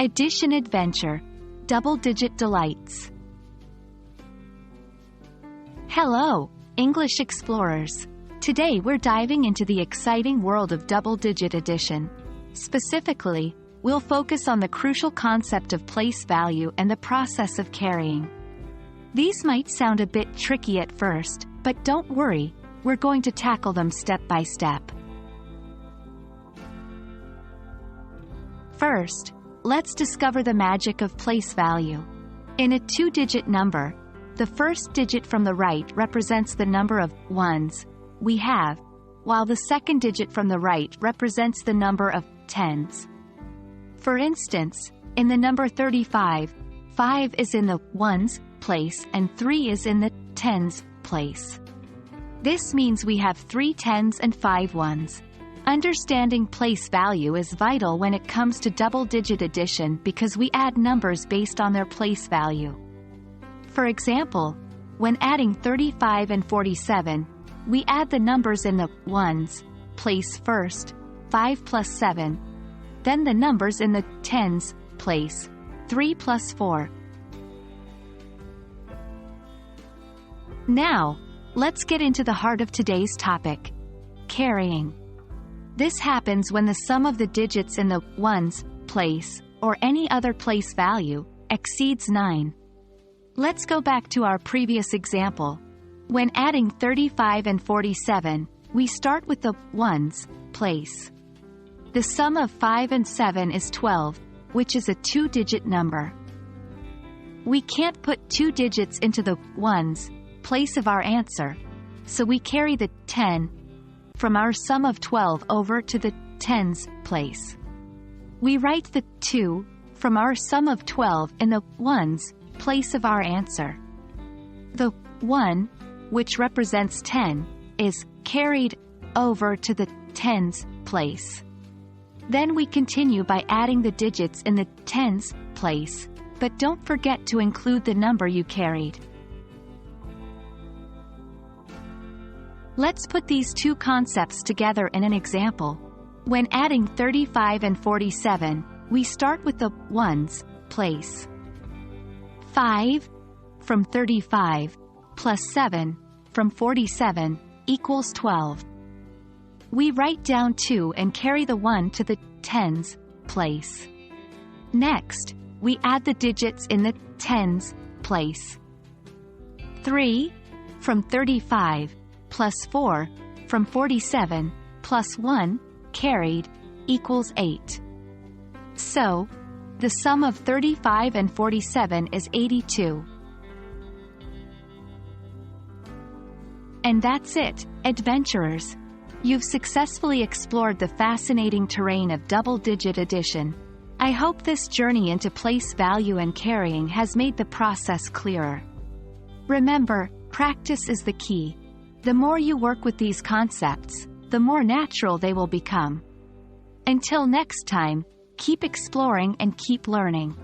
Addition Adventure. Double-digit delights. Hello, English explorers. Today we're diving into the exciting world of double-digit addition. Specifically, we'll focus on the crucial concept of place value and the process of carrying. These might sound a bit tricky at first, but don't worry, we're going to tackle them step by step. First, let's discover the magic of place value. In a two-digit number, the first digit from the right represents the number of ones we have, while the second digit from the right represents the number of tens. For instance, in the number 35, 5 is in the ones place and 3 is in the tens place. This means we have 3 tens and 5 ones. Understanding place value is vital when it comes to double-digit addition because we add numbers based on their place value. For example, when adding 35 and 47, we add the numbers in the ones place first, 5 plus 7, then the numbers in the tens place, 3 plus 4. Now, let's get into the heart of today's topic: carrying. This happens when the sum of the digits in the ones place, or any other place value, exceeds 9. Let's go back to our previous example. When adding 35 and 47, we start with the ones place. The sum of 5 and 7 is 12, which is a two-digit number. We can't put two digits into the ones place of our answer, so we carry the 10 from our sum of 12 over to the tens place. We write the 2 from our sum of 12 in the ones place of our answer. The 1, which represents 10, is carried over to the tens place. Then we continue by adding the digits in the tens place, but don't forget to include the number you carried. Let's put these two concepts together in an example. When adding 35 and 47, we start with the ones place. 5 from 35 plus 7 from 47 equals 12. We write down 2 and carry the 1 to the tens place. Next, we add the digits in the tens place. 3 from 35 plus 4 from 47 plus 1 carried equals 8. So, the sum of 35 and 47 is 82. And that's it, adventurers. You've successfully explored the fascinating terrain of double-digit addition. I hope this journey into place value and carrying has made the process clearer. Remember, practice is the key. The more you work with these concepts, the more natural they will become. Until next time, keep exploring and keep learning.